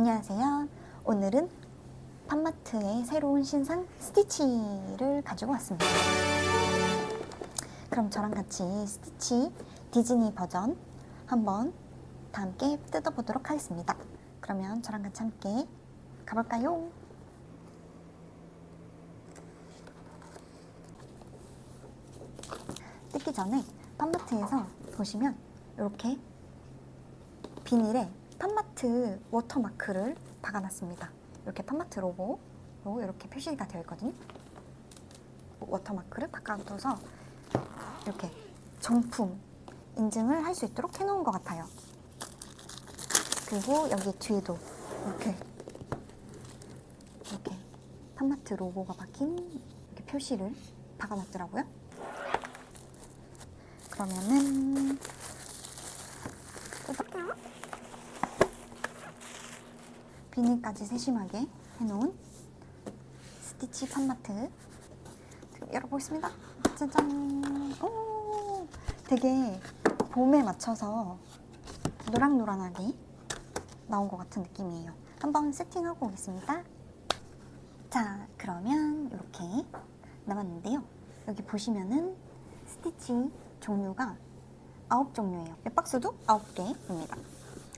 안녕하세요. 오늘은 팜마트의 새로운 신상 스티치를 가지고 왔습니다. 그럼 저랑 같이 스티치 디즈니 버전 한번 다 함께 뜯어보도록 하겠습니다. 그러면 저랑 같이 함께 가볼까요? 뜯기 전에 팜마트에서 보시면 이렇게 비닐에 팜마트 워터마크를 박아놨습니다. 이렇게 팜마트 로고로 이렇게 표시가 되어 있거든요. 워터마크를 박아둬서 이렇게 정품 인증을 할 수 있도록 해놓은 것 같아요. 그리고 여기 뒤에도 이렇게 팜마트 로고가 박힌 이렇게 표시를 박아놨더라고요. 그러면은 비닐까지 세심하게 해놓은 스티치 팜마트 열어보겠습니다. 짜잔! 오, 되게 봄에 맞춰서 노랑노랑하게 나온 것 같은 느낌이에요. 한번 세팅하고 오겠습니다. 자, 그러면 이렇게 남았는데요. 여기 보시면은 스티치 종류가 9종류예요. 박스도 9개입니다.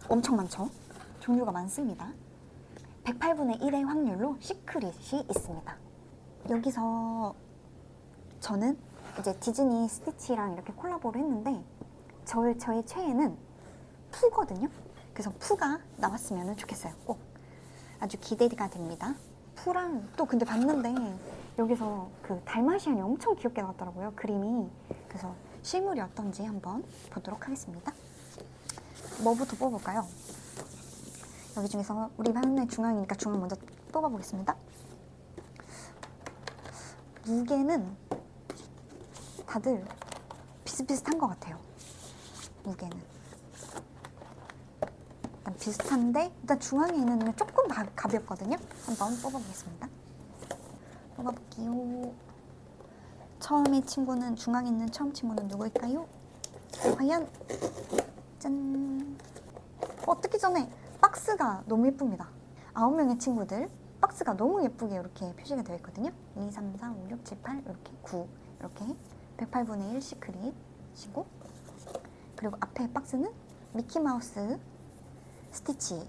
엄청 많죠? 종류가 많습니다. 108분의 1의 확률로 시크릿이 있습니다. 여기서 저는 이제 디즈니 스티치랑 이렇게 콜라보를 했는데 저의 최애는 푸거든요. 그래서 푸가 나왔으면 좋겠어요. 꼭 아주 기대가 됩니다. 푸랑 또 근데 봤는데 여기서 그 달마시안이 엄청 귀엽게 나왔더라고요. 그림이. 그래서 실물이 어떤지 한번 보도록 하겠습니다. 뭐부터 뽑아볼까요? 여기 중에서 우리 반의 중앙이니까 중앙 먼저 뽑아보겠습니다. 무게는 다들 비슷비슷한 것 같아요. 무게는 일단 비슷한데 일단 중앙에 있는 게 조금 가볍거든요. 한번 뽑아보겠습니다. 뽑아볼게요. 처음에 친구는 중앙에 있는 처음 친구는 누구일까요? 과연 짠! 뜯기 전에 박스가 너무 예쁩니다. 9명의 친구들 박스가 너무 예쁘게 이렇게 표시가 되어 있거든요. 2, 3, 4, 5, 6, 7, 8 이렇게 9 이렇게 108분의 1 시크릿이고 그리고 앞에 박스는 미키마우스 스티치예요.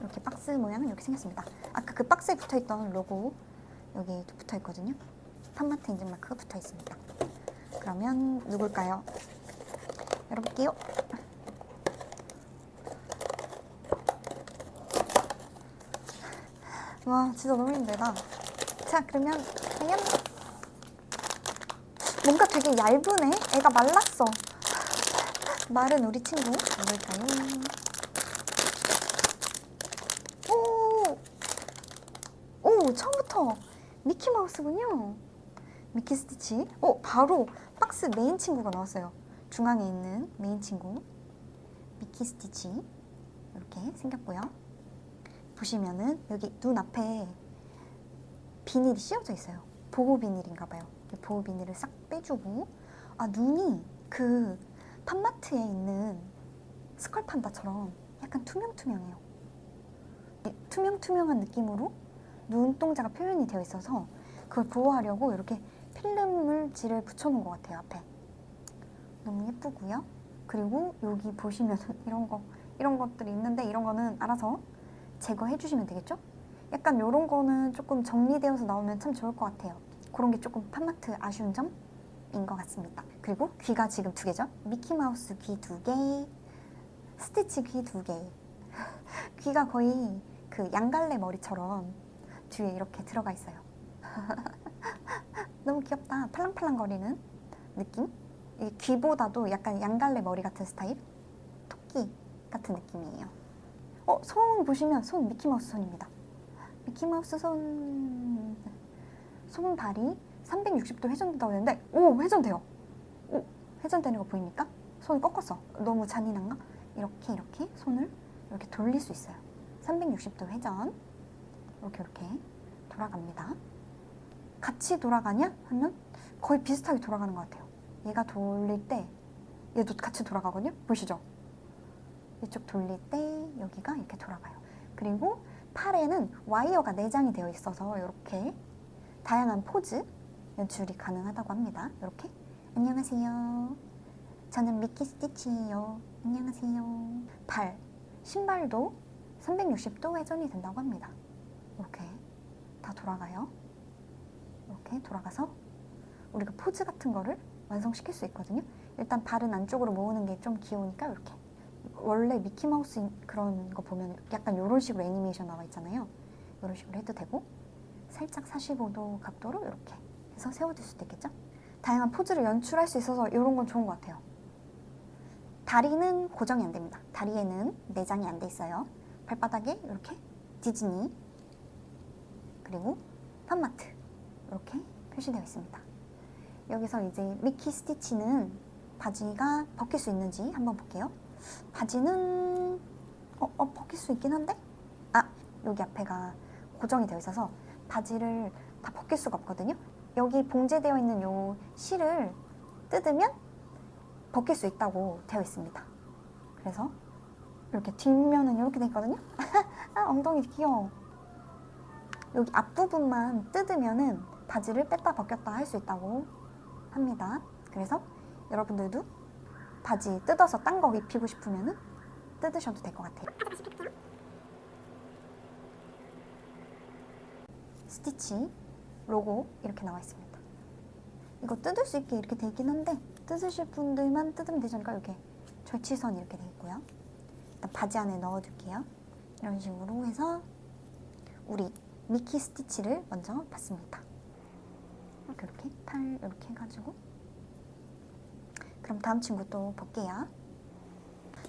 이렇게 박스 모양은 이렇게 생겼습니다. 아까 그 박스에 붙어있던 로고 여기도 붙어있거든요. 팜마트 인증 마크가 붙어있습니다. 그러면 누굴까요? 열어볼게요. 와, 진짜 너무 힘들다. 자, 그러면 과연 뭔가 되게 얇으네? 애가 말랐어. 마른 우리 친구 누굴까요? 오, 처음부터 미키마우스군요. 미키 스티치. 바로 박스 메인 친구가 나왔어요. 중앙에 있는 메인 친구 미키 스티치 이렇게 생겼고요. 보시면은 여기 눈 앞에 비닐이 씌워져 있어요. 보호 비닐인가 봐요. 보호 비닐을 싹 빼주고 눈이 그 팜마트에 있는 스컬판다처럼 약간 투명투명해요. 투명투명한 느낌으로 눈동자가 표현이 되어 있어서 그걸 보호하려고 이렇게 필름을 붙여놓은 것 같아요. 앞에 너무 예쁘고요. 그리고 여기 보시면 이런 것들이 있는데 이런 거는 알아서 제거해 주시면 되겠죠? 약간 이런 거는 조금 정리되어서 나오면 참 좋을 것 같아요. 그런 게 조금 팜마트 아쉬운 점인 것 같습니다. 그리고 귀가 지금 2개죠? 미키마우스 귀 2개, 스티치 귀 2개. 귀가 거의 그 양갈래 머리처럼 뒤에 이렇게 들어가 있어요. 너무 귀엽다. 팔랑팔랑거리는 느낌? 이 귀보다도 약간 양갈래 머리 같은 스타일? 토끼 같은 느낌이에요. 손 보시면 손 미키마우스 손입니다. 미키마우스 손발이 360도 회전된다고 했는데 회전돼요. 회전되는 거 보입니까? 손을 꺾었어. 너무 잔인한가? 이렇게 손을 이렇게 돌릴 수 있어요. 360도 회전 이렇게 돌아갑니다. 같이 돌아가냐? 하면 거의 비슷하게 돌아가는 것 같아요. 얘가 돌릴 때 얘도 같이 돌아가거든요. 보시죠? 이쪽 돌릴 때 여기가 이렇게 돌아가요. 그리고 팔에는 와이어가 내장이 되어 있어서 이렇게 다양한 포즈 연출이 가능하다고 합니다. 이렇게 안녕하세요. 저는 미키 스티치예요. 안녕하세요. 발, 신발도 360도 회전이 된다고 합니다. 이렇게 다 돌아가요. 이렇게 돌아가서 우리가 포즈 같은 거를 완성시킬 수 있거든요. 일단 발은 안쪽으로 모으는 게 좀 귀여우니까 이렇게. 원래 미키마우스 그런 거 보면 약간 이런 식으로 애니메이션 나와 있잖아요. 이런 식으로 해도 되고 살짝 45도 각도로 이렇게 해서 세워줄 수도 있겠죠. 다양한 포즈를 연출할 수 있어서 이런 건 좋은 것 같아요. 다리는 고정이 안 됩니다. 다리에는 내장이 안 돼 있어요. 발바닥에 이렇게 디즈니 그리고 팜마트 이렇게 표시되어 있습니다. 여기서 이제 미키 스티치는 바지가 벗길 수 있는지 한번 볼게요. 바지는 벗길 수 있긴 한데 여기 앞에가 고정이 되어 있어서 바지를 다 벗길 수가 없거든요. 여기 봉제되어 있는 요 실을 뜯으면 벗길 수 있다고 되어 있습니다. 그래서 이렇게 뒷면은 이렇게 돼 있거든요. 엉덩이 귀여워. 여기 앞부분만 뜯으면은 바지를 뺐다 벗겼다 할 수 있다고 합니다. 그래서 여러분들도 바지 뜯어서 딴 거 입히고 싶으면은 뜯으셔도 될 것 같아요. 스티치 로고 이렇게 나와 있습니다. 이거 뜯을 수 있게 이렇게 돼 있긴 한데 뜯으실 분들만 뜯으면 되지 않을까? 이렇게 절취선 이렇게 돼 있고요. 일단 바지 안에 넣어둘게요. 이런 식으로 해서 우리 미키 스티치를 먼저 받습니다. 이렇게 팔 이렇게 해가지고 그럼 다음 친구 또 볼게요.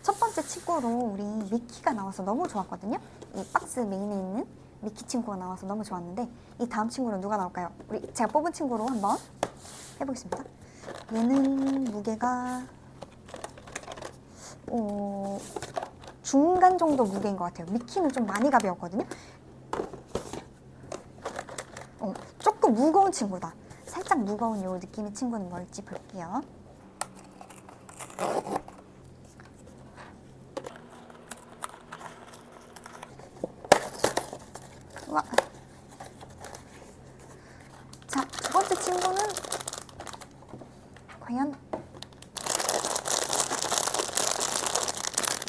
첫 번째 친구로 우리 미키가 나와서 너무 좋았거든요. 이 박스 메인에 있는 미키 친구가 나와서 너무 좋았는데 이 다음 친구는 누가 나올까요? 제가 뽑은 친구로 한번 해보겠습니다. 얘는 무게가 중간 정도 무게인 것 같아요. 미키는 좀 많이 가벼웠거든요. 조금 무거운 친구다. 살짝 무거운 요 느낌의 친구는 뭘지 볼게요. 와. 자, 두 번째 친구는 과연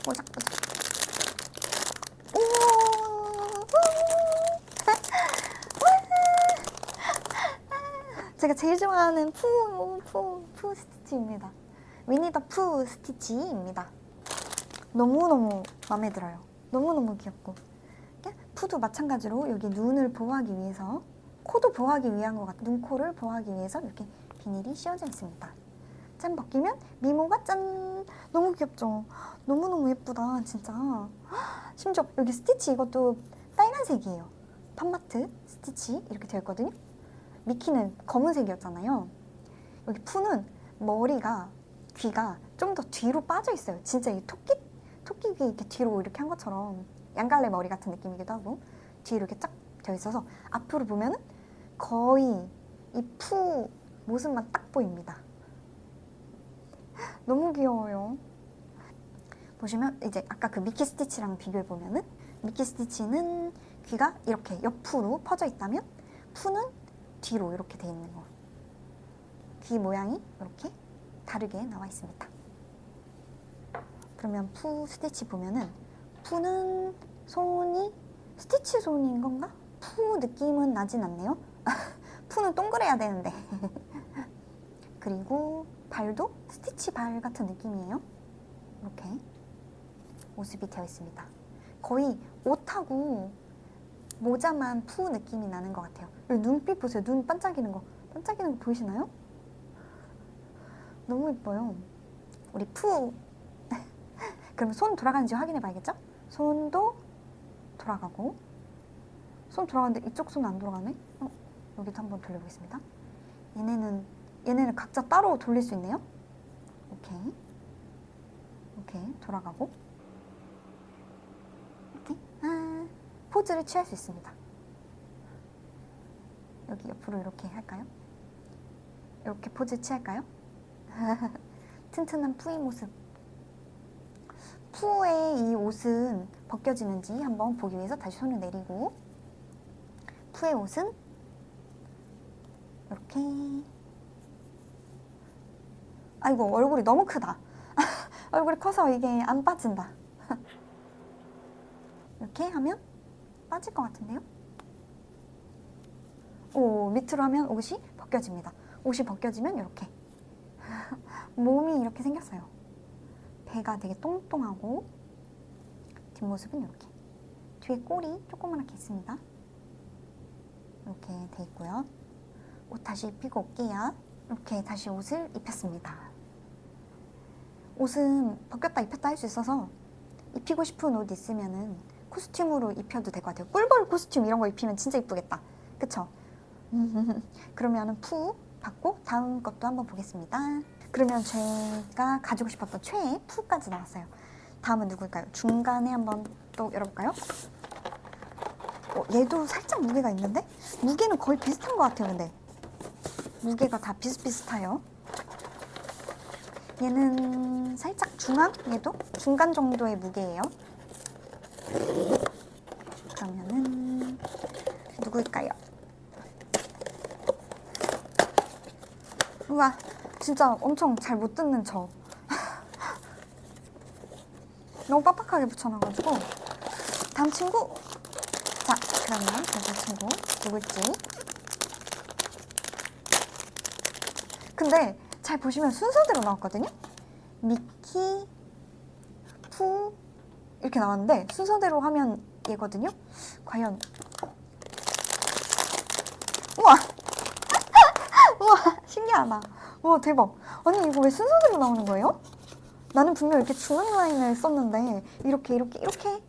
보작보작. 제가 제일 좋아하는 푸 스티치입니다. 위니 더 푸 스티치입니다. 너무너무 마음에 들어요. 너무너무 귀엽고 푸도 마찬가지로 여기 눈을 보호하기 위해서 코도 보호하기 위한 것 같아요. 눈, 코를 보호하기 위해서 이렇게 비닐이 씌워져 있습니다. 짠 벗기면 미모가 짠! 너무 귀엽죠? 너무너무 예쁘다 진짜. 심지어 여기 스티치 이것도 빨간색이에요. 팜마트 스티치 이렇게 되어 있거든요. 미키는 검은색이었잖아요. 여기 푸는 머리가 귀가 좀 더 뒤로 빠져 있어요. 진짜 이 토끼 귀 이렇게 뒤로 이렇게 한 것처럼 양갈래 머리 같은 느낌이기도 하고 뒤로 이렇게 쫙 되어 있어서 앞으로 보면은 거의 이 푸 모습만 딱 보입니다. 너무 귀여워요. 보시면 이제 아까 그 미키 스티치랑 비교해 보면은 미키 스티치는 귀가 이렇게 옆으로 퍼져 있다면 푸는 뒤로 이렇게 돼 있는 거. 귀 모양이 이렇게 다르게 나와 있습니다. 그러면 푸 스티치 보면은 푸는 손이 스티치 손인 건가? 푸 느낌은 나진 않네요. 푸는 동그래야 되는데. 그리고 발도 스티치 발 같은 느낌이에요. 이렇게 모습이 되어 있습니다. 거의 옷하고 모자만 푸 느낌이 나는 것 같아요. 여기 눈빛 보세요. 눈 반짝이는 거. 반짝이는 거 보이시나요? 너무 예뻐요. 우리 푸. 그럼 손 돌아가는지 확인해 봐야겠죠? 손도 돌아가고. 손 돌아가는데 이쪽 손 안 돌아가네? 여기도 한번 돌려보겠습니다. 얘네는 각자 따로 돌릴 수 있네요. 오케이 돌아가고 이렇게 포즈를 취할 수 있습니다. 여기 옆으로 이렇게 할까요? 이렇게 포즈 취할까요? 튼튼한 푸의 모습. 푸의 이 옷은 벗겨지는지 한번 보기 위해서 다시 손을 내리고, 푸의 옷은 이렇게, 아이고 얼굴이 너무 크다. 얼굴이 커서 이게 안 빠진다. 이렇게 하면 빠질 것 같은데요? 오, 밑으로 하면 옷이 벗겨집니다. 옷이 벗겨지면 이렇게 몸이 이렇게 생겼어요. 배가 되게 똥똥하고 뒷모습은 이렇게, 뒤에 꼬리 조그맣게 있습니다. 이렇게 돼 있고요. 옷 다시 입히고 올게요. 이렇게 다시 옷을 입혔습니다. 옷은 벗겼다 입혔다 할 수 있어서 입히고 싶은 옷 있으면은 코스튬으로 입혀도 될 것 같아요. 꿀벌 코스튬 이런 거 입히면 진짜 이쁘겠다. 그쵸? 그러면은 푸 받고 다음 것도 한번 보겠습니다. 그러면 제가 가지고 싶었던 최애 푸까지 나왔어요. 다음은 누굴까요? 중간에 한번 또 열어볼까요? 얘도 살짝 무게가 있는데? 무게는 거의 비슷한 것 같아요. 근데 무게가 다 비슷비슷해요. 얘는 살짝 중앙? 얘도? 중간 정도의 무게예요. 그러면은 누구일까요? 우와, 진짜 엄청 잘 못 뜯는 저. 너무 빡빡하게 붙여놔가지고. 다음 친구. 자, 그러면 다음 친구 누굴지. 근데 잘 보시면 순서대로 나왔거든요. 미키, 푸 이렇게 나왔는데 순서대로 하면 얘거든요. 과연. 우와. 우와, 신기하다. 우와, 대박. 아니 이거 왜 순서대로 나오는 거예요? 나는 분명 이렇게 중앙 라인을 썼는데 이렇게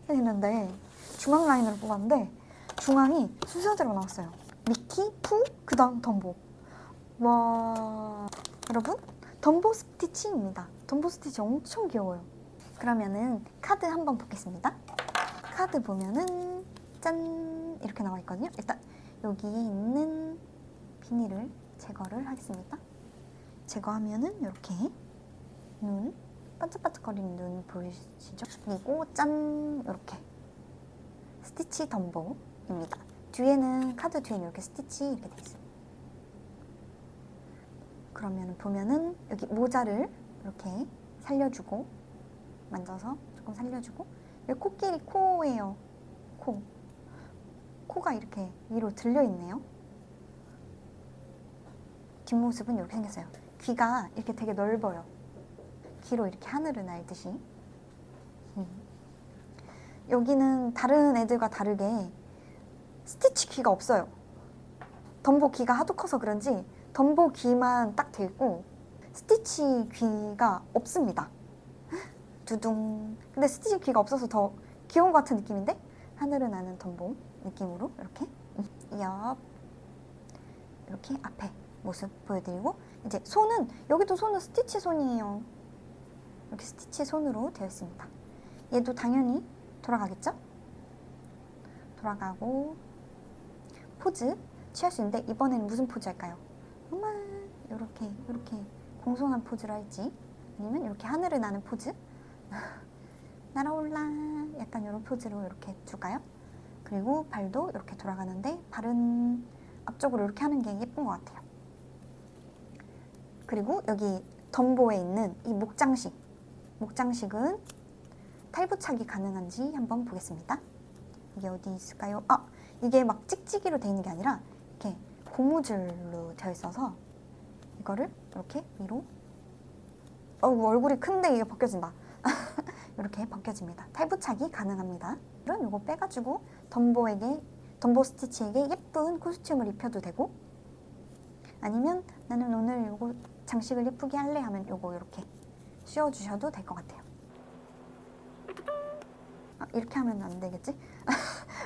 했는데 중앙 라인으로 뽑았는데 중앙이 순서대로 나왔어요. 미키, 푸, 그 다음 덤보. 와, 여러분 덤보 스티치입니다. 덤보 스티치 엄청 귀여워요. 그러면은 카드 한번 보겠습니다. 카드 보면은 짠 이렇게 나와 있거든요. 일단 여기에 있는 비닐을 제거를 하겠습니다. 제거하면은 이렇게 눈, 반짝반짝거리는 눈 보이시죠? 그리고 짠 이렇게 스티치 덤보입니다. 뒤에는 카드 뒤에는 이렇게 스티치 이렇게 돼 있어요. 그러면 보면은 여기 모자를 이렇게 살려주고 만져서 조금 살려주고 여기 코끼리 코예요. 코가 이렇게 위로 들려 있네요. 뒷모습은 이렇게 생겼어요. 귀가 이렇게 되게 넓어요. 귀로 이렇게 하늘을 날듯이. 여기는 다른 애들과 다르게 스티치 귀가 없어요. 덤보 귀가 하도 커서 그런지 덤보 귀만 딱 돼 있고 스티치 귀가 없습니다. 두둥. 근데 스티치 귀가 없어서 더 귀여운 것 같은 느낌인데? 하늘을 나는 덤보 느낌으로 이렇게 옆 이렇게 앞에 모습 보여드리고 이제 손은 여기도 손은 스티치 손이에요. 이렇게 스티치 손으로 되어 있습니다. 얘도 당연히 돌아가겠죠? 돌아가고 포즈 취할 수 있는데 이번에는 무슨 포즈 할까요? 엄마 이렇게 공손한 포즈를 할지 아니면 이렇게 하늘을 나는 포즈 날아올라 약간 이런 포즈로 이렇게 줄까요? 그리고 발도 이렇게 돌아가는데 발은 앞쪽으로 이렇게 하는 게 예쁜 것 같아요. 그리고 여기 덤보에 있는 이 목장식은 탈부착이 가능한지 한번 보겠습니다. 이게 어디 있을까요? 아, 이게 막 찍찍이로 되어 있는 게 아니라 이렇게 고무줄로 되어 있어서 이거를 이렇게 위로 얼굴이 큰데 이게 벗겨진다. 이렇게 벗겨집니다. 탈부착이 가능합니다. 그럼 이거 빼가지고 덤보 스티치에게 예쁜 코스튬을 입혀도 되고 아니면 나는 오늘 이거 장식을 예쁘게 할래 하면 이거 이렇게 씌워주셔도 될 것 같아요. 아, 이렇게 하면 안 되겠지?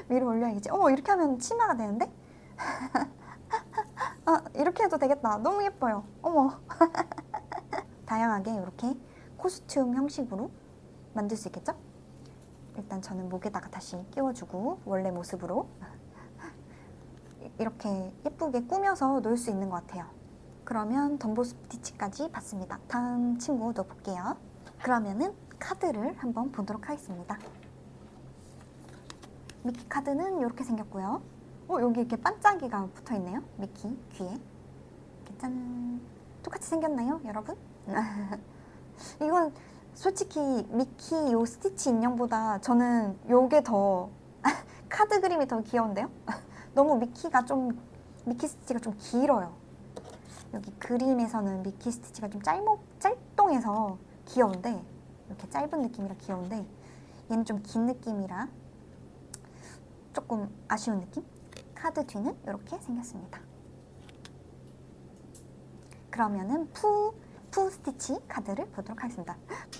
위로 올려야겠지? 어머, 이렇게 하면 치마가 되는데? 아, 이렇게 해도 되겠다. 너무 예뻐요. 어머. 다양하게 이렇게 코스튬 형식으로 만들 수 있겠죠? 일단 저는 목에다가 다시 끼워주고 원래 모습으로 이렇게 예쁘게 꾸며서 놓을 수 있는 것 같아요. 그러면 덤보 스티치까지 봤습니다. 다음 친구 넣어볼게요. 그러면은 카드를 한번 보도록 하겠습니다. 미키 카드는 이렇게 생겼고요. 여기 이렇게 반짝이가 붙어있네요. 미키 귀에. 이렇게 짠! 똑같이 생겼나요, 여러분? 이건 솔직히 미키 요 스티치 인형보다 저는 요게 더 카드 그림이 더 귀여운데요? 너무 미키 스티치가 좀 길어요. 여기 그림에서는 미키 스티치가 좀 짤똥해서 귀여운데, 이렇게 짧은 느낌이라 귀여운데, 얘는 좀 긴 느낌이라 조금 아쉬운 느낌? 카드 뒤는 이렇게 생겼습니다. 그러면은 푸 스티치 카드를 보도록 하겠습니다.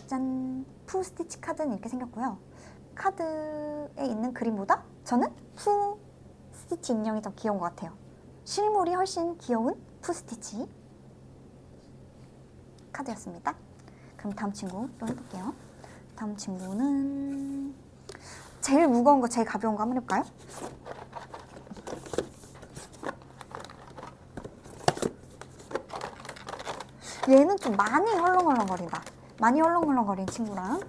짠! 푸 스티치 카드는 이렇게 생겼고요. 카드에 있는 그림보다 저는 푸 스티치 인형이 더 귀여운 것 같아요. 실물이 훨씬 귀여운 푸 스티치 카드였습니다. 그럼 다음 친구 또 해볼게요. 다음 친구는 제일 무거운 거, 제일 가벼운 거 한번 해볼까요? 얘는 좀 많이 헐렁헐렁거린다. 많이 헐렁헐렁거린 친구랑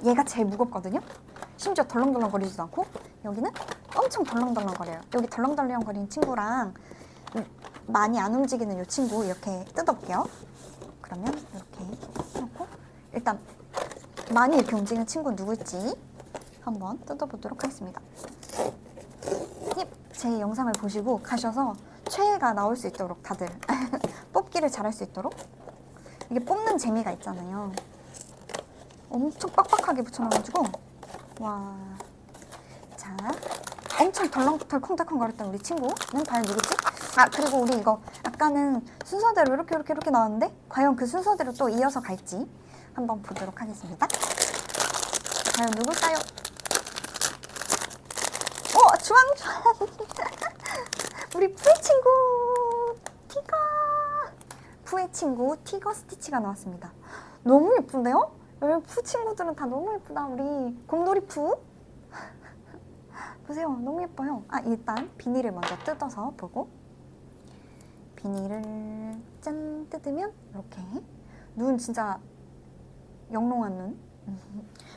얘가 제일 무겁거든요. 심지어 덜렁덜렁거리지도 않고 여기는 엄청 덜렁덜렁거려요. 여기 덜렁덜렁거리는 친구랑 많이 안 움직이는 이 친구 이렇게 뜯어볼게요. 그러면 이렇게 해놓고 일단 많이 이렇게 움직이는 친구는 누구일지 한번 뜯어보도록 하겠습니다. 제 영상을 보시고 가셔서 최애가 나올 수 있도록 다들 뽑기를 잘할 수 있도록, 이게 뽑는 재미가 있잖아요. 엄청 빡빡하게 붙여놔가지고 와, 자, 엄청 덜컹덜컹거렸던 우리 친구는 과연 누구지? 그리고 우리 이거 아까는 순서대로 이렇게 나왔는데 과연 그 순서대로 또 이어서 갈지 한번 보도록 하겠습니다. 과연 누굴까요? 주황주황! 우리 푸의 친구 티거! 푸의 친구 티거 스티치가 나왔습니다. 너무 예쁜데요? 여러분, 푸 친구들은 다 너무 예쁘다. 우리 곰돌이 푸 보세요. 너무 예뻐요. 일단 비닐을 먼저 뜯어서 보고, 비닐을 짠 뜯으면 이렇게 눈 진짜 영롱한 눈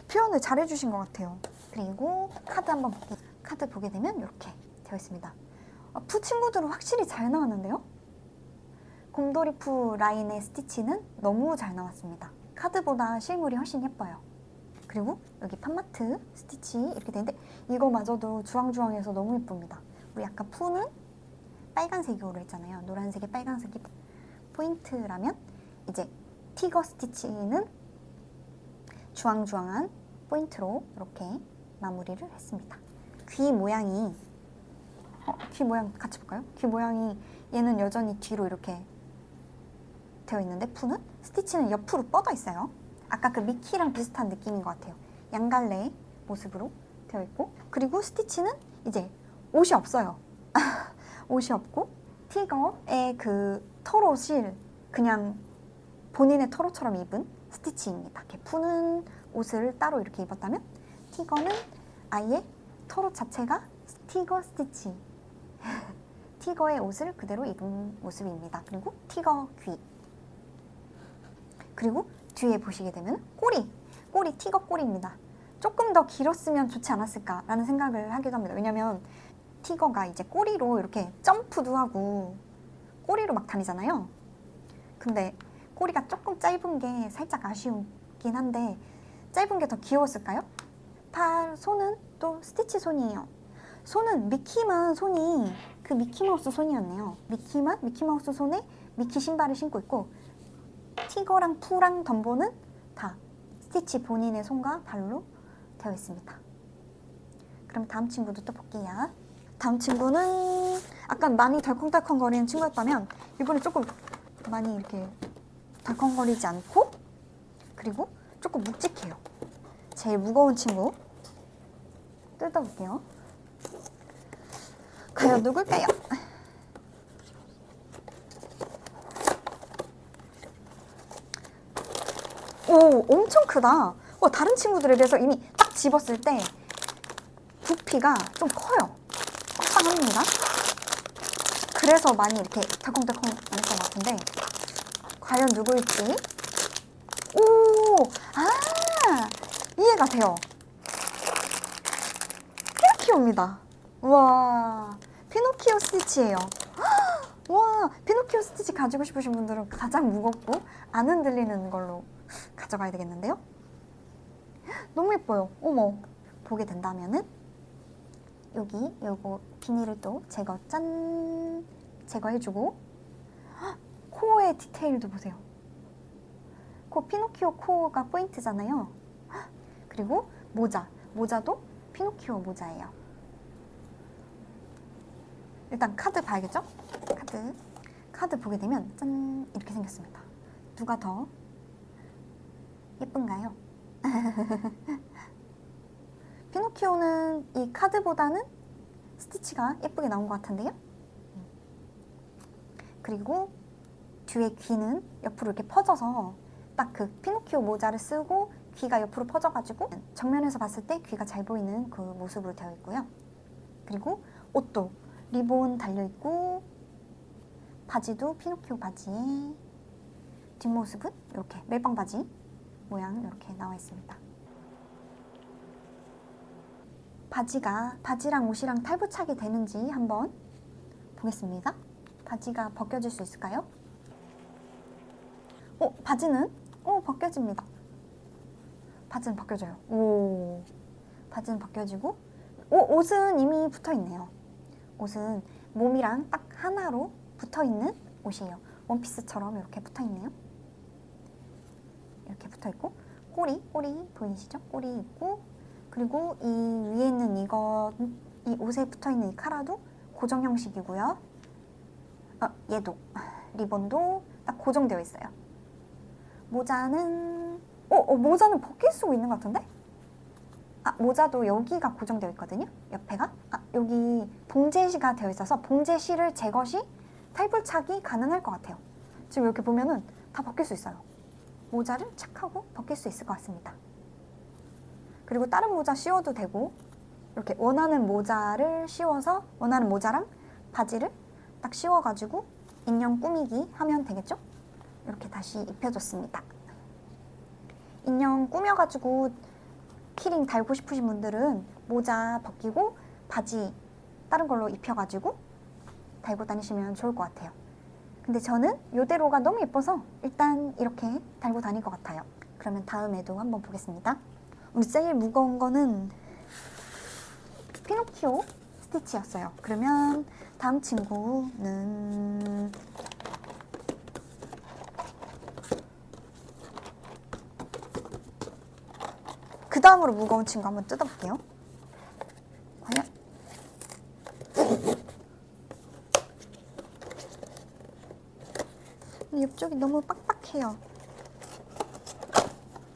표현을 잘 해주신 것 같아요. 그리고 카드 한번 볼게요. 카드 보게 되면 이렇게 되어 있습니다. 푸 친구들은 확실히 잘 나왔는데요? 곰돌이 푸 라인의 스티치는 너무 잘 나왔습니다. 카드보다 실물이 훨씬 예뻐요. 그리고 여기 팜마트 스티치 이렇게 되는데 이거마저도 주황주황해서 너무 예쁩니다. 우리 아까 푸는 빨간색으로 했잖아요. 노란색에 빨간색이 포인트라면 이제 티거 스티치는 주황주황한 포인트로 이렇게 마무리를 했습니다. 귀 모양이 귀 모양 같이 볼까요? 귀 모양이 얘는 여전히 뒤로 이렇게 되어 있는데 푸는 스티치는 옆으로 뻗어 있어요. 아까 그 미키랑 비슷한 느낌인 것 같아요. 양갈래 모습으로 되어 있고, 그리고 스티치는 이제 옷이 없어요. 옷이 없고 티거의 그 털옷을 그냥 본인의 털옷처럼 입은 스티치입니다. 이렇게 푸는 옷을 따로 이렇게 입었다면 티거는 아예 털옷 자체가 티거 스티치 티거의 옷을 그대로 입은 모습입니다. 그리고 티거 귀, 그리고 뒤에 보시게 되면 꼬리 티거 꼬리입니다. 조금 더 길었으면 좋지 않았을까라는 생각을 하기도 합니다. 왜냐면 티거가 이제 꼬리로 이렇게 점프도 하고 꼬리로 막 다니잖아요. 근데 꼬리가 조금 짧은 게 살짝 아쉬우긴 한데 짧은 게 더 귀여웠을까요? 손은 또 스티치 손이에요. 손은 미키만 손이 그 미키마우스 손이었네요. 미키마우스 손에 미키 신발을 신고 있고, 티거랑 푸랑 덤보는 다 스티치 본인의 손과 발로 되어 있습니다. 그럼 다음 친구도 또 볼게요. 다음 친구는 아까 많이 덜컹덜컹거리는 친구였다면 이번에 조금 많이 이렇게 덜컹거리지 않고, 그리고 조금 묵직해요. 제일 무거운 친구 뜯어볼게요. 과연 누굴까요? 오, 엄청 크다. 다른 친구들에 비해서 이미 딱 집었을 때 부피가 좀 커요. 빵빵합니다. 그래서 많이 이렇게 덜컹덜컹 했던 것 같은데 과연 누구일지. 오! 아! 이해가 돼요. 피노키오입니다. 우와, 피노키오 스티치예요. 와, 피노키오 스티치 가지고 싶으신 분들은 가장 무겁고 안 흔들리는 걸로 가져가야 되겠는데요? 너무 예뻐요. 어머. 보게 된다면은 여기 요거 비닐을 또 제거해주고 코어의 디테일도 보세요. 피노키오 코어가 포인트잖아요. 그리고 모자도 피노키오 모자예요. 일단 카드 봐야겠죠? 카드 보게 되면 짠, 이렇게 생겼습니다. 누가 더 예쁜가요? 피노키오는 이 카드보다는 스티치가 예쁘게 나온 것 같은데요? 그리고 뒤에 귀는 옆으로 이렇게 퍼져서 딱 그 피노키오 모자를 쓰고 귀가 옆으로 퍼져가지고 정면에서 봤을 때 귀가 잘 보이는 그 모습으로 되어 있고요. 그리고 옷도 리본 달려있고 바지도 피노키오 바지에 뒷모습은 이렇게 멜빵 바지 모양 이렇게 나와 있습니다. 바지랑 옷이랑 탈부착이 되는지 한번 보겠습니다. 바지가 벗겨질 수 있을까요? 바지는 벗겨집니다. 바지는 벗겨져요. 오, 바지는 벗겨지고 옷은 이미 붙어있네요. 옷은 몸이랑 딱 하나로 붙어있는 옷이에요. 원피스처럼 이렇게 붙어있네요. 이렇게 붙어있고 꼬리 보이시죠? 꼬리 있고 그리고 이 위에 있는 이 옷에 붙어있는 이 카라도 고정 형식이고요. 얘도 리본도 딱 고정되어 있어요. 모자는 모자는 벗길 수 있는 것 같은데? 모자도 여기가 고정되어 있거든요. 옆에가 여기 봉제시가 되어 있어서 봉제시를 제거 시 탈부착이 가능할 것 같아요. 지금 이렇게 보면은 다 벗길 수 있어요. 모자를 착 하고 벗길 수 있을 것 같습니다. 그리고 다른 모자 씌워도 되고 이렇게 원하는 모자를 씌워서 원하는 모자랑 바지를 딱 씌워가지고 인형 꾸미기 하면 되겠죠? 이렇게 다시 입혀줬습니다. 인형 꾸며가지고 키링 달고 싶으신 분들은 모자 벗기고 바지 다른 걸로 입혀가지고 달고 다니시면 좋을 것 같아요. 근데 저는 이대로가 너무 예뻐서 일단 이렇게 달고 다닐 것 같아요. 그러면 다음에도 한번 보겠습니다. 우리 제일 무거운 거는 피노키오 스티치였어요. 그러면 다음 친구는 그 다음으로 무거운 친구 한번 뜯어볼게요. 과연? 옆쪽이 너무 빡빡해요.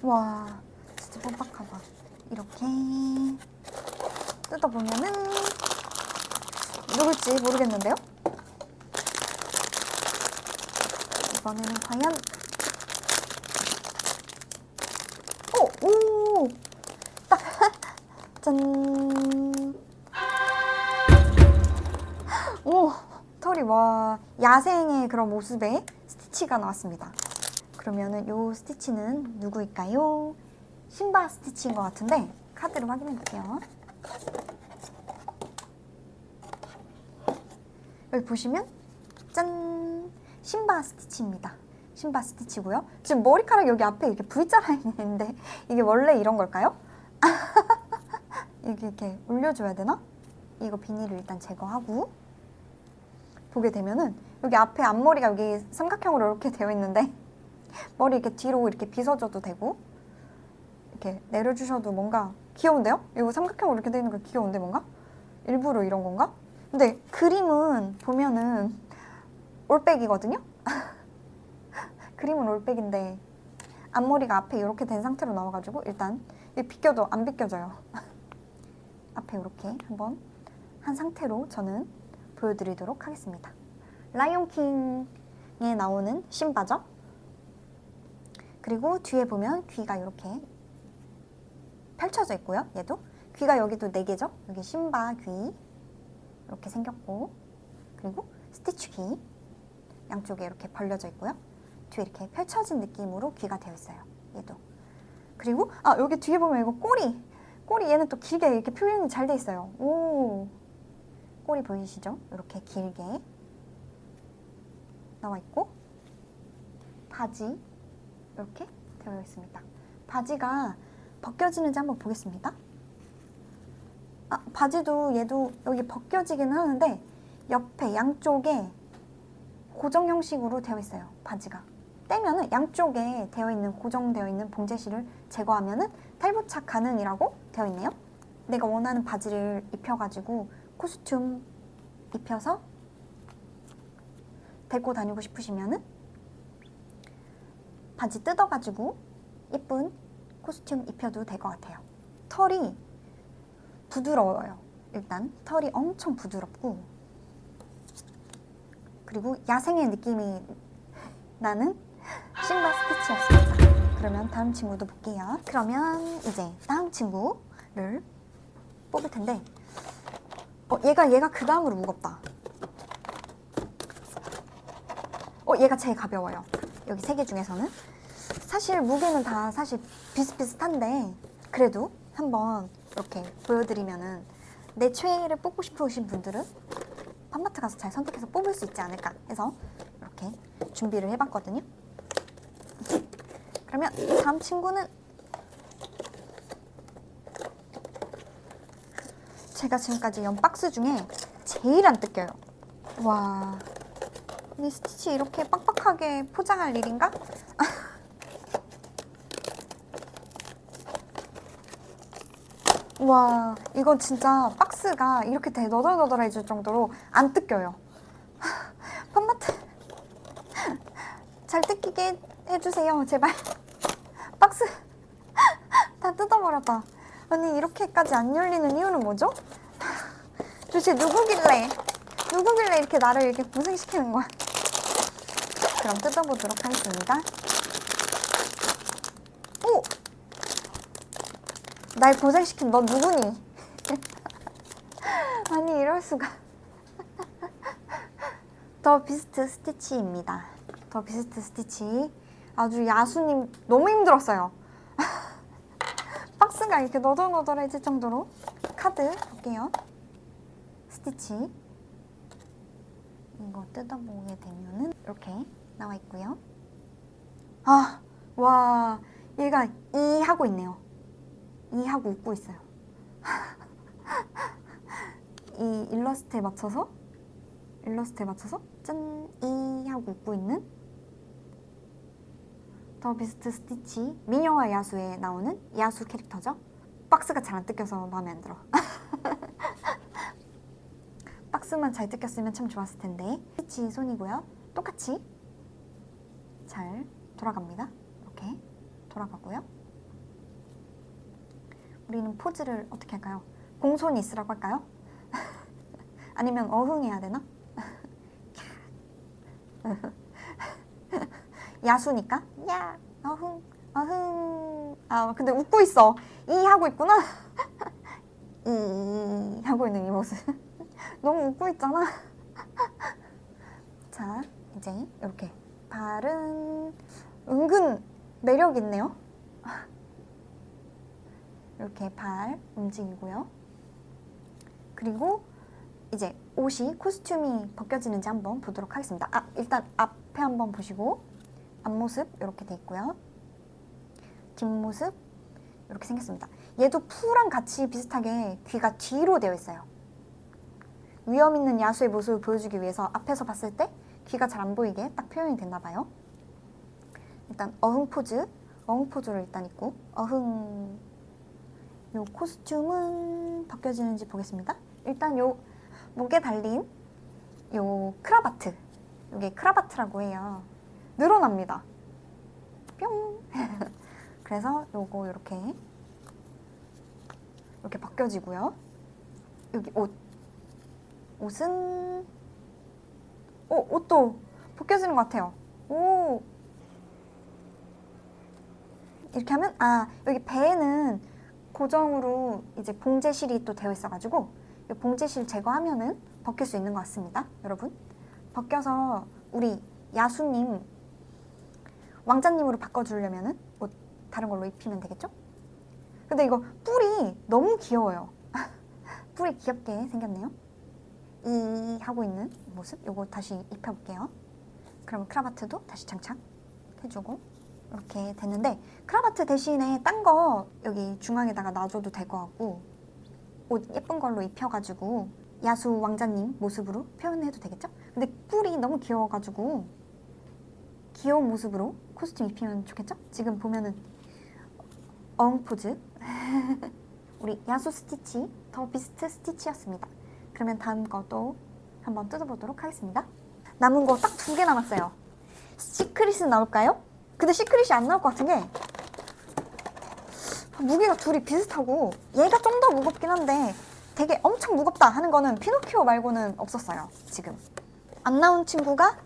와, 진짜 빡빡하다. 이렇게 뜯어보면은 누굴지 모르겠는데요? 이번에는 과연 오! 딱 짠! 오! 털이 와, 야생의 그런 모습의 스티치가 나왔습니다. 그러면은 요 스티치는 누구일까요? 신바 스티치인 것 같은데 카드를 확인해 볼게요. 여기 보시면 짠! 신바 스티치입니다. 신바 스티치고요. 지금 머리카락 여기 앞에 이렇게 V자 라인이 있는데 이게 원래 이런 걸까요? 이렇게 올려줘야 되나? 이거 비닐을 일단 제거하고 보게 되면은 여기 앞에 앞머리가 여기 삼각형으로 이렇게 되어 있는데 머리 이렇게 뒤로 이렇게 빗어줘도 되고 이렇게 내려주셔도 뭔가 귀여운데요? 이거 삼각형으로 이렇게 되어 있는 거 귀여운데 뭔가? 일부러 이런 건가? 근데 그림은 보면은 올백이거든요? 그림은 올백인데 앞머리가 앞에 이렇게 된 상태로 나와가지고 일단 비껴도 안 비껴져요. 앞에 이렇게 한번 한 상태로 저는 보여드리도록 하겠습니다. 라이온킹에 나오는 신바죠. 그리고 뒤에 보면 귀가 이렇게 펼쳐져 있고요. 얘도 귀가 여기도 4개죠. 여기 신바 귀 이렇게 생겼고 그리고 스티치 귀 양쪽에 이렇게 벌려져 있고요. 뒤에 이렇게 펼쳐진 느낌으로 귀가 되어 있어요. 얘도. 그리고 여기 뒤에 보면 이거 꼬리 얘는 또 길게 이렇게 표현이 잘 돼 있어요. 오, 꼬리 보이시죠? 이렇게 길게 나와 있고 바지 이렇게 되어 있습니다. 바지가 벗겨지는지 한번 보겠습니다. 바지도 얘도 여기 벗겨지긴 하는데 옆에 양쪽에 고정 형식으로 되어 있어요. 바지가 떼면은 양쪽에 고정되어 있는 봉제실을 제거하면은 탈부착 가능이라고 되어 있네요. 내가 원하는 바지를 입혀가지고 코스튬 입혀서 데리고 다니고 싶으시면은 바지 뜯어가지고 예쁜 코스튬 입혀도 될 것 같아요. 털이 부드러워요. 일단 털이 엄청 부드럽고 그리고 야생의 느낌이 나는 신발 스티치였습니다. 그러면 다음 친구도 볼게요. 그러면 이제 다음 친구를 뽑을 텐데 얘가 그 다음으로 무겁다. 얘가 제일 가벼워요. 여기 세 개 중에서는. 사실 무게는 다 사실 비슷비슷한데 그래도 한번 이렇게 보여드리면은 내 최애를 뽑고 싶으신 분들은 팜마트 가서 잘 선택해서 뽑을 수 있지 않을까 해서 이렇게 준비를 해봤거든요. 그러면 다음 친구는 제가 지금까지 연 박스 중에 제일 안 뜯겨요. 와, 이 스티치 이렇게 빡빡하게 포장할 일인가? 와, 이건 진짜 박스가 이렇게 너덜너덜해질 정도로 안 뜯겨요. 팜마트 잘 뜯기게 해주세요, 제발. 박스 다 뜯어버렸다. 아니, 이렇게까지 안 열리는 이유는 뭐죠? 도대체 누구길래 이렇게 나를 이렇게 고생시키는 거야? 그럼 뜯어보도록 하겠습니다. 오! 날 고생시킨 너 누구니? 아니, 이럴 수가. 더 비스트 스티치입니다. 더 비스트 스티치. 아주 야수님 너무 힘들었어요. 박스가 이렇게 너덜너덜해질 정도로. 카드 볼게요. 스티치. 이거 뜯어보게 되면은 이렇게 나와 있고요. 와, 얘가 이 하고 있네요. 이 하고 웃고 있어요. 이 일러스트에 맞춰서 짠! 이 하고 웃고 있는 더 비스트 스티치. 미녀와 야수에 나오는 야수 캐릭터죠. 박스가 잘 안 뜯겨서 마음에 안 들어. 박스만 잘 뜯겼으면 참 좋았을 텐데. 스티치 손이고요. 똑같이 잘 돌아갑니다. 이렇게 돌아가고요. 우리는 포즈를 어떻게 할까요? 공손히 있으라고 할까요? 아니면 어흥해야 되나? 야수니까 야 어흥 근데 웃고 있어. 이 하고 있구나. 이 하고 있는 이 모습. 너무 웃고 있잖아. 자, 이제 이렇게 발은 은근 매력 있네요. 이렇게 발 움직이고요. 그리고 이제 옷이 코스튬이 벗겨지는지 한번 보도록 하겠습니다. 일단 앞에 한번 보시고 앞모습 이렇게 돼 있고요. 뒷모습 이렇게 생겼습니다. 얘도 푸랑 같이 비슷하게 귀가 뒤로 되어 있어요. 위험 있는 야수의 모습을 보여주기 위해서 앞에서 봤을 때 귀가 잘 안 보이게 딱 표현이 됐나 봐요. 일단 어흥 포즈를 일단 입고 요 코스튬은 벗겨지는지 보겠습니다. 일단 요 목에 달린 요 크라바트, 요게 크라바트라고 해요. 늘어납니다. 뿅. 그래서 요거 이렇게 벗겨지고요. 여기 옷은 옷도 벗겨지는 것 같아요. 오, 이렇게 하면 여기 배에는 고정으로 이제 봉제실이 또 되어 있어가지고 이 봉제실 제거하면은 벗길 수 있는 것 같습니다. 여러분, 벗겨서 우리 야수님, 왕자님으로 바꿔주려면은 옷 다른 걸로 입히면 되겠죠? 근데 이거 뿔이 너무 귀여워요. 뿔이 귀엽게 생겼네요. 이 하고 있는 모습, 요거 다시 입혀볼게요. 그러면 크라바트도 다시 장착해주고 이렇게 되는데, 크라바트 대신에 딴 거 여기 중앙에다가 놔줘도 될 것 같고, 옷 예쁜 걸로 입혀가지고 야수 왕자님 모습으로 표현해도 되겠죠? 근데 뿔이 너무 귀여워가지고 귀여운 모습으로 코스튬 입히면 좋겠죠? 지금 보면은 어흥포즈 우리 야수 스티치, 더 비스트 스티치였습니다. 그러면 다음 것도 한번 뜯어보도록 하겠습니다. 남은 거 딱 2개 남았어요. 시크릿은 나올까요? 근데 시크릿이 안 나올 것 같은 게 무게가 둘이 비슷하고 얘가 좀 더 무겁긴 한데 되게 엄청 무겁다 하는 거는 피노키오 말고는 없었어요. 지금 안 나온 친구가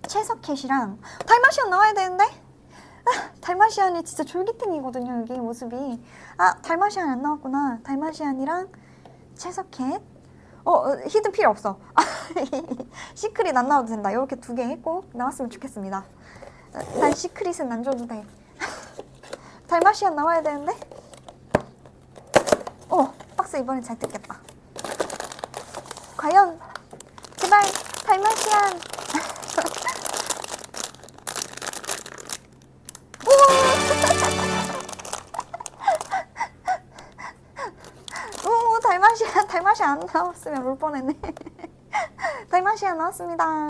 채서캣이랑 달마시안 나와야 되는데 달마시안이 진짜 졸기탱이거든요. 여기 모습이. 달마시안 안 나왔구나. 달마시안이랑 채서캣. 히든 필요 없어. 시크릿 안 나와도 된다. 이렇게 2개 꼭 나왔으면 좋겠습니다. 난 시크릿은 안 줘도 돼. 달마시안 나와야 되는데. 박스 이번엔 잘 뜯겠다. 과연 제발 달마시안. 오, 달마시안 안 나왔으면 울 뻔했네. 달마시안 나왔습니다.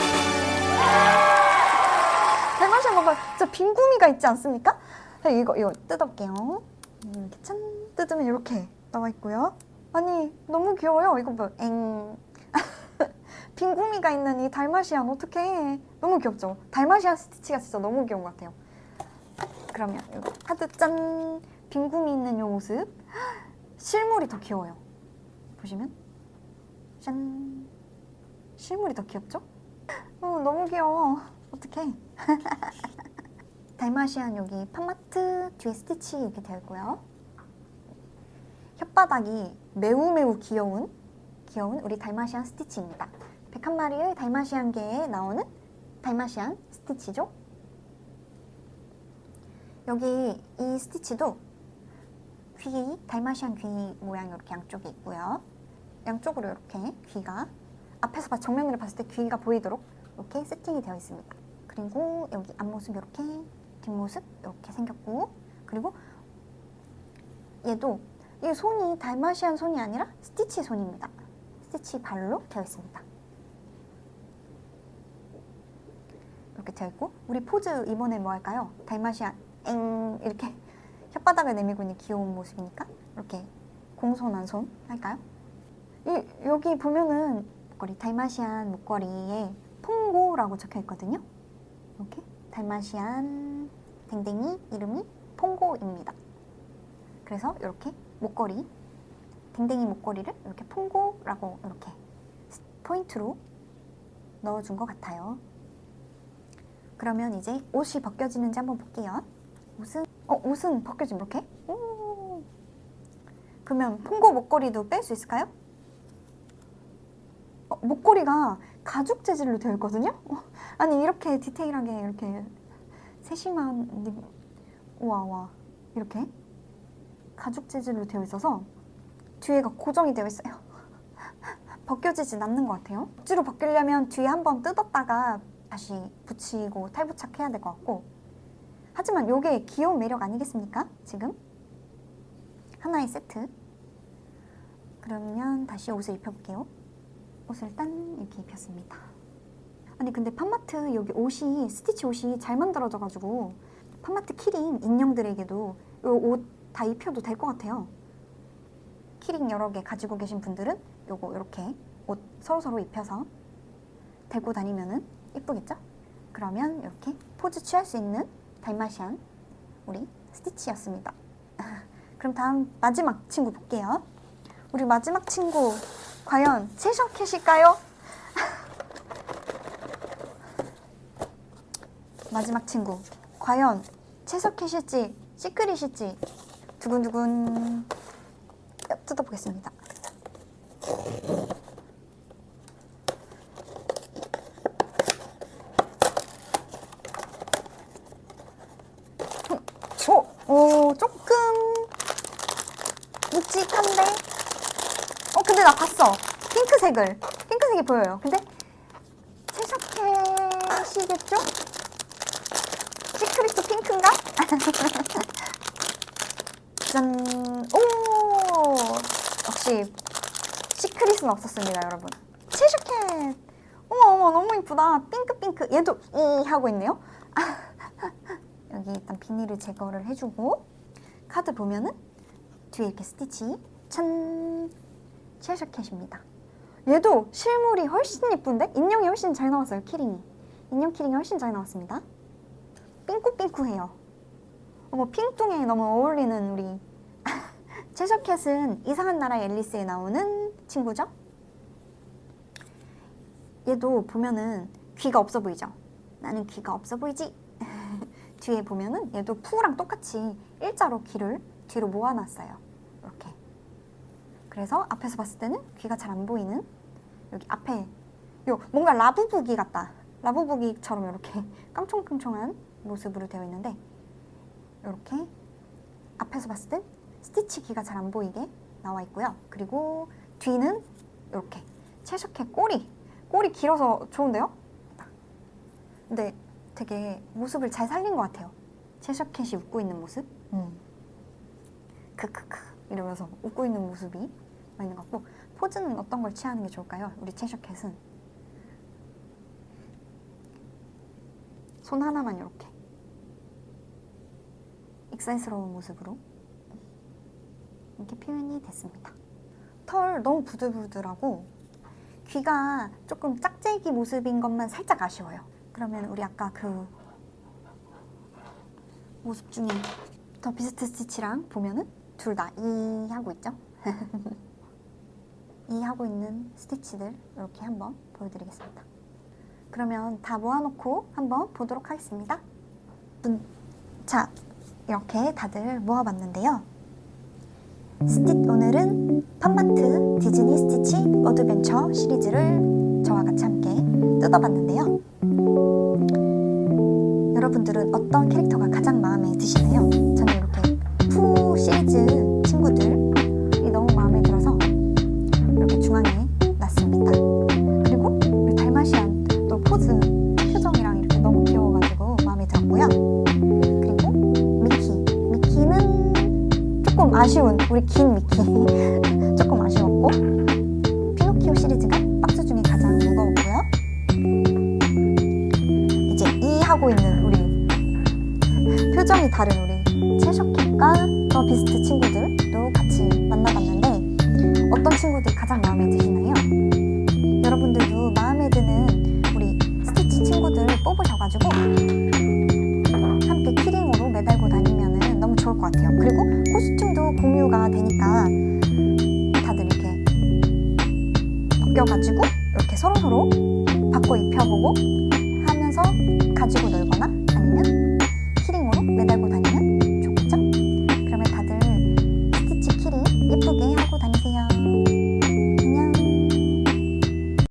달마시안 뭔가 진짜 빈 구미가 있지 않습니까? 이거 뜯어볼게요. 이렇게 짠 뜯으면 이렇게 나와 있고요. 아니 너무 귀여워요. 이거 뭐 빈 구미가 있는 이 달마시안 어떡해. 너무 귀엽죠? 달마시안 스티치가 진짜 너무 귀여운 것 같아요. 그러면 이거 하드 짠! 빈 구미 있는 이 모습. 실물이 더 귀여워요. 보시면 짠! 실물이 더 귀엽죠? 너무 귀여워. 어떡해. 달마시안 여기 팜마트 뒤에 스티치 이렇게 되어 있고요. 혓바닥이 매우 귀여운 우리 달마시안 스티치입니다. 101마리의 달마시안계에 나오는 달마시안 스티치죠. 여기 이 스티치도 달마시안 귀 모양 이렇게 양쪽에 있고요. 양쪽으로 이렇게 귀가 앞에서 정면으로 봤을 때 귀가 보이도록 이렇게 세팅이 되어 있습니다. 그리고 여기 앞모습 이렇게, 뒷모습 이렇게 생겼고, 그리고 얘도 이 손이 달마시안 손이 아니라 스티치 손입니다. 스티치 발로 되어 있습니다. 이렇게 되어 있고, 우리 포즈 이번에 뭐 할까요? 달마시안 이렇게 혓바닥을 내밀고 있는 귀여운 모습이니까 이렇게 공손한 손 할까요? 여기 보면은 목걸이, 달마시안 목걸이에 퐁고라고 적혀 있거든요. 이렇게 달마시안 댕댕이 이름이 퐁고입니다. 그래서 이렇게 목걸이, 댕댕이 목걸이를 이렇게 퐁고라고 이렇게 포인트로 넣어준 것 같아요. 그러면 이제 옷이 벗겨지는지 한번 볼게요. 옷은 벗겨지면 이렇게? 오. 그러면 퐁고 목걸이도 뺄 수 있을까요? 목걸이가 가죽 재질로 되어 있거든요? 아니 이렇게 디테일하게 이렇게 세심한 우와 이렇게 가죽 재질로 되어 있어서 뒤에가 고정이 되어 있어요. 벗겨지진 않는 것 같아요. 억지로 벗기려면 뒤에 한번 뜯었다가 다시 붙이고 탈부착해야 될 것 같고, 하지만 이게 귀여운 매력 아니겠습니까? 지금 하나의 세트. 그러면 다시 옷을 입혀볼게요. 옷을 딴 이렇게 입혔습니다. 아니 근데 팜마트 여기 옷이 스티치 옷이 잘 만들어져가지고 팜마트 키링 인형들에게도 이 옷 다 입혀도 될 것 같아요. 키링 여러 개 가지고 계신 분들은 요거 이렇게 옷 서로서로 입혀서 들고 다니면은 예쁘겠죠? 그러면 이렇게 포즈 취할 수 있는 달마시안 우리 스티치였습니다. 그럼 다음 마지막 친구 볼게요. 우리 마지막 친구 과연 채서캣일까요? 마지막 친구 과연 채서캣일지 시크릿일지 두근두근 뜯어보겠습니다. 오, 조금 묵직한데? 근데 나 봤어. 핑크색이 보여요. 근데 채셔캣이겠죠? 시크릿도 핑크인가? 짠! 오! 역시 시크릿은 없었습니다, 여러분. 채셔캣! 어머, 너무 이쁘다. 핑크. 얘도 하고 있네요. 여기 일단 비닐을 제거를 해주고, 카드 보면은 뒤에 이렇게 스티치. 짠! 채셔캣입니다. 얘도 실물이 훨씬 예쁜데? 인형이 훨씬 잘 나왔어요, 키링이. 인형 키링이 훨씬 잘 나왔습니다. 삥꾸삥꾸해요. 핑뚱에 너무 어울리는 우리 채셔캣은 이상한 나라의 앨리스에 나오는 친구죠. 얘도 보면은 귀가 없어 보이죠? 나는 귀가 없어 보이지? 뒤에 보면은 얘도 푸랑 똑같이 일자로 귀를 뒤로 모아놨어요. 이렇게. 그래서 앞에서 봤을 때는 귀가 잘 안 보이는 여기 앞에 뭔가 라부부기 같다. 라부부기처럼 이렇게 깡총깡총한 모습으로 되어 있는데 이렇게 앞에서 봤을 땐 스티치 귀가 잘 안 보이게 나와 있고요. 그리고 뒤는 이렇게 채셔캣 꼬리 길어서 좋은데요? 근데 되게 모습을 잘 살린 것 같아요. 채셔캣이 웃고 있는 모습. 크크크 이러면서 웃고 있는 모습이 있는 것 같고, 포즈는 어떤 걸 취하는 게 좋을까요? 우리 채셔캣은 손 하나만 이렇게 익살스러운 모습으로 이렇게 표현이 됐습니다. 털 너무 부들부들하고 귀가 조금 짝재기 모습인 것만 살짝 아쉬워요. 그러면 우리 아까 그 모습 중에 더 비스트 스티치랑 보면은 둘 다 이 하고 있죠? 이 하고 있는 스티치들 이렇게 한번 보여드리겠습니다. 그러면 다 모아놓고 한번 보도록 하겠습니다. 자, 이렇게 다들 모아봤는데요. 오늘은 팜마트 디즈니 스티치 어드벤처 시리즈를 저와 같이 함께 뜯어봤는데요. 여러분들은 어떤 캐릭터가 가장 마음에 드시나요? 저는 이렇게 푸 시리즈 친구들이 너무 마음에 들어서 이렇게 중앙에 놨습니다. 그리고 우리 달마시안 또 포즈, 표정이랑 이렇게 너무 귀여워가지고 마음에 들었고요. 그리고 미키는 조금 아쉬운 우리 긴 미키 조금 아쉬웠고, 피노키오 시리즈가 박스 중에 가장 무거웠고요. 이제 이 하고 있는 우리 표정이 다른 우리 채셔캣과 더 비스트 친구들도 같이 만나봤는데 어떤 친구들이 가장 마음에 드시나요? 여러분들도 마음에 드는 우리 스티치 친구들 뽑으셔가지고 함께 키링으로 매달고 다니면 너무 좋을 것 같아요. 그리고 코스튬도 공유가 되니까 다들 이렇게 벗겨가지고 이렇게 서로서로 바꿔 입혀보고